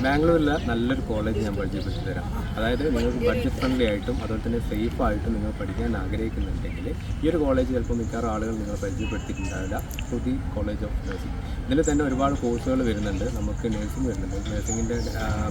ബാംഗ്ലൂരിലെ നല്ലൊരു കോളേജ് ഞാൻ പരിചയപ്പെടുത്തി തരാം. അതായത് നിങ്ങൾക്ക് ബഡ്ജറ്റ് ഫ്രണ്ട്ലി ആയിട്ടും അതുപോലെ തന്നെ സേഫായിട്ടും നിങ്ങൾ പഠിക്കാൻ ആഗ്രഹിക്കുന്നുണ്ടെങ്കിൽ ഈ ഒരു കോളേജ് ചിലപ്പോൾ മിക്കവാറും ആളുകൾ നിങ്ങൾ പരിചയപ്പെടുത്തിയിട്ടുണ്ടാവില്ല. പുതിയ കോളേജ് ഓഫ് നഴ്സിംഗ്. ഇതിൽ തന്നെ ഒരുപാട് കോഴ്സുകൾ വരുന്നുണ്ട്. നമുക്ക് നഴ്സിംഗ് വരുന്നുണ്ട്. നഴ്സിംഗിൻ്റെ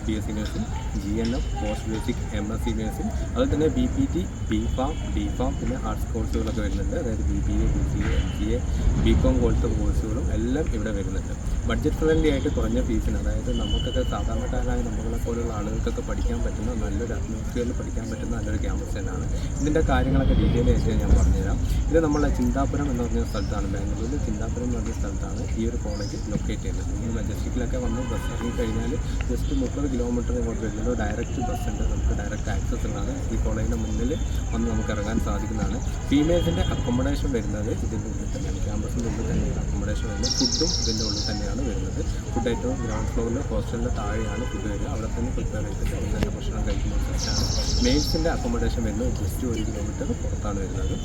BSc nursing, GNM, post basic, MSc nursing, അതുപോലെ തന്നെ BPT, BPharm, DPharm, പിന്നെ ആർട്സ് കോഴ്സുകളൊക്കെ വരുന്നുണ്ട്. അതായത് BBA, BCA, MCA, BCom പോലത്തെ കോഴ്സുകളും എല്ലാം ഇവിടെ വരുന്നുണ്ട്. ബഡ്ജറ്റ് ഫ്രണ്ട്ലി ആയിട്ട് കുറഞ്ഞ ഫീസിന്, അതായത് നമുക്കൊക്കെ സാധാരണക്കാരായ നമ്മളെ പോലുള്ള ആളുകൾക്കൊക്കെ പഠിക്കാൻ പറ്റുന്ന നല്ലൊരു അറ്റ്മോസ്ഫിയറിൽ പഠിക്കാൻ പറ്റുന്ന നല്ലൊരു ക്യാമ്പസ് തന്നെയാണ്. ഇതിൻ്റെ കാര്യങ്ങളൊക്കെ ഡീറ്റെയിൽ ആയിട്ട് ഞാൻ പറഞ്ഞുതരാം. ഇത് നമ്മളെ ചിന്താപുരം എന്ന് പറഞ്ഞ സ്ഥലത്താണ്, ബാംഗ്ലൂരിൽ ചിന്താപുരം എന്ന് പറഞ്ഞ സ്ഥലത്താണ് ഈ ഒരു കോളേജ് ലൊക്കേറ്റ് ചെയ്യുന്നത്. നിങ്ങൾ മെജസ്റ്റിക്കിലൊക്കെ വന്ന് ബസ് ഇറങ്ങി കഴിഞ്ഞാൽ ജസ്റ്റ് 30 കിലോമീറ്റർ ഇങ്ങോട്ട് വരുന്നത് ഡയറക്റ്റ് ബസ് ഉണ്ട്. നമുക്ക് ഡയറക്റ്റ് ആക്സസ് ഉള്ളതാണ്. ഈ കോളേജിൻ്റെ മുന്നിൽ വന്ന് നമുക്ക് ഇറങ്ങാൻ സാധിക്കുന്നതാണ്. ഫീമെയിൽസിൻ്റെ അക്കോമഡേഷൻ വരുന്നത് ഇതിൻ്റെ ഉള്ളിൽ തന്നെയാണ്. ക്യാമ്പസിൻ്റെ ഉള്ളിൽ തന്നെയാണ് അക്കോമഡേഷൻ വരുന്നത്. ഫുഡും ഇതിൻ്റെ ഉള്ളിൽ തന്നെയാണ് വരുന്നത്. ഫുഡ് ഏറ്റവും ഗ്രൗണ്ട് ഫ്ലോറിൽ ഹോസ്റ്റലിൻ്റെ താഴെയാണ് ഫുഡ് വരിക. അവിടെ തന്നെ പ്രിപ്പയർ ചെയ്തിട്ട് അവിടെ തന്നെ ഭക്ഷണം കഴിക്കുന്ന സെറ്റാണ്. മെയിൽസിൻ്റെ അക്കോമഡേഷൻ വരുന്നത് ജസ്റ്റ് 1 കിലോമീറ്റർ പുറത്താണ് വരുന്നത്.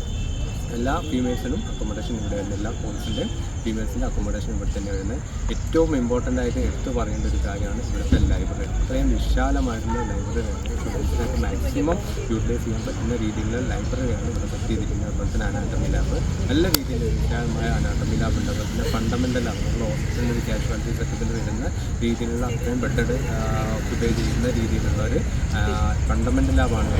എല്ലാ ഫീമെയിൽസിനും അക്കോമഡേഷൻ ഇവിടെ വരുന്നത്. എല്ലാ കോഴ്സിൻ്റെയും ഫീമെയിൽസിൻ്റെ അക്കോമഡേഷൻ ഇവിടെ തന്നെ വരുന്നത്. ഏറ്റവും ഇമ്പോർട്ടൻ്റ് ആയിട്ട് എടുത്തു പറയേണ്ട ഒരു കാര്യമാണ് ഇവിടുത്തെ ലൈബ്രറി. അത്രയും വിശാലമായിട്ടുള്ള ലൈബ്രറിയാണ്. സ്റ്റുഡൻസിനൊക്കെ മാക്സിമം യൂട്ടിലൈസ് ചെയ്യാൻ പറ്റുന്ന രീതിയിലുള്ള ലൈബ്രറിയാണ് ഇവിടെ സെറ്റ് ചെയ്തിരിക്കുന്നത്. അതുപോലെ തന്നെ അനാട്ടമി ലാബ്, നല്ല രീതിയിൽ വിശാലമായ അനാട്ടമി ലാബ് ഉണ്ട്. അതുപോലെ തന്നെ ഫണ്ടമെൻ്റൽ ലാബ്, നമ്മൾ ഹോസ്പിറ്റലിൽ കാഷ്വാലിറ്റി സെറ്റപ്പിൽ വരുന്ന രീതിയിലുള്ള അത്രയും ബെഡഡ് പ്രിപ്പയർ ചെയ്യുന്ന രീതിയിലുള്ള ഒരു ഫണ്ടമെൻ്റൽ ലാബാണ്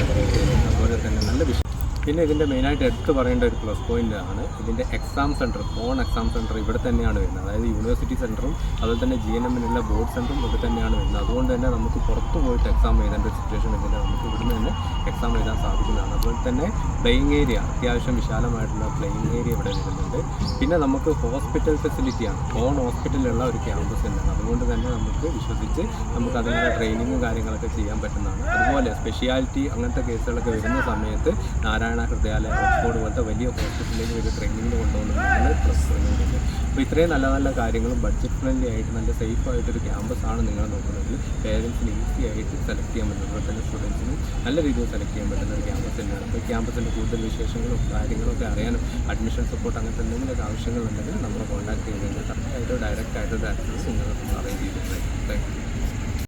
അതുപോലെ തന്നെ നല്ല പിന്നെ ഇതിൻ്റെ മെയിനായിട്ട് എടുത്ത് പറയേണ്ട ഒരു പ്ലസ് പോയിൻ്റ് ആണ് ഇതിൻ്റെ exam centre. On exam centre ഇവിടെ തന്നെയാണ് വരുന്നത്. അതായത് യൂണിവേഴ്സിറ്റി സെൻറ്ററും അതുപോലെ തന്നെ GNMനുള്ള ബോർഡ് സെൻറ്ററും ഇവിടെ തന്നെയാണ് വരുന്നത്. അതുകൊണ്ട് തന്നെ നമുക്ക് പുറത്ത് പോയിട്ട് എക്സാം എഴുതേണ്ട ഒരു സിറ്റുവേഷൻ വരുന്നില്ല. നമുക്ക് ഇവിടുന്ന് തന്നെ എക്സാം എഴുതാൻ സാധിക്കുന്നതാണ്. അതുപോലെ തന്നെ പ്ലേയിങ് ഏരിയ, അത്യാവശ്യം വിശാലമായിട്ടുള്ള പ്ലേയിങ് ഏരിയ ഇവിടെ വരുന്നുണ്ട്. പിന്നെ നമുക്ക് ഹോസ്പിറ്റൽ ഫെസിലിറ്റിയാണ്. ഓൺ ഹോസ്പിറ്റലുള്ള ഒരു ക്യാമ്പസ് തന്നെയാണ്. അതുകൊണ്ട് തന്നെ നമുക്ക് വിശ്വസിച്ച് നമുക്ക് അതിനുള്ള ട്രെയിനിങ്ങും കാര്യങ്ങളൊക്കെ ചെയ്യാൻ പറ്റുന്നതാണ്. അതുപോലെ സ്പെഷ്യാലിറ്റി അങ്ങനത്തെ കേസുകളൊക്കെ വരുന്ന സമയത്ത് നാരായണ ഹൃദയാലയ, ഓക്സ്ഫോർഡ് പോലത്തെ വലിയ ഹോസ്പിറ്റലിലേക്ക് ഒരു ട്രെയിനിങ്ങിന് കൊണ്ടുപോകുന്നതാണ് പ്ലസ് പോയിന്റ്. അപ്പോൾ ഇത്രയും നല്ല നല്ല കാര്യങ്ങളും ബഡ്ജറ്റ് ഫ്രണ്ട്ലി ആയിട്ട് നല്ല സേഫ് ആയിട്ടൊരു ക്യാമ്പസാണ് നിങ്ങൾ നോക്കുന്നത്. പേരൻസിന് ഈസി ആയിട്ട് സെലക്ട് ചെയ്യാൻ പറ്റുന്നത്, അതുപോലെ തന്നെ സ്റ്റുഡൻസിന് നല്ല രീതിയിൽ സെലക്ട് ചെയ്യാൻ പറ്റുന്ന ഒരു ക്യാമ്പസ് തന്നെയാണ്. അപ്പോൾ ഈ ക്യാമ്പസിൻ്റെ കൂടുതൽ വിശേഷങ്ങളും കാര്യങ്ങളൊക്കെ അറിയാനും അഡ്മിഷൻ സപ്പോർട്ട് അങ്ങനത്തെ എന്തെങ്കിലും ആവശ്യങ്ങളുണ്ടെങ്കിൽ നമ്മളെ കോൺടാക്ട് ചെയ്തുകൊണ്ട് കറക്റ്റായിട്ടോ ഡയറക്റ്റ് ആയിട്ടോ ആക്സസ് നിങ്ങൾ അറേഞ്ച് ചെയ്തിട്ടുണ്ട്. Thank you.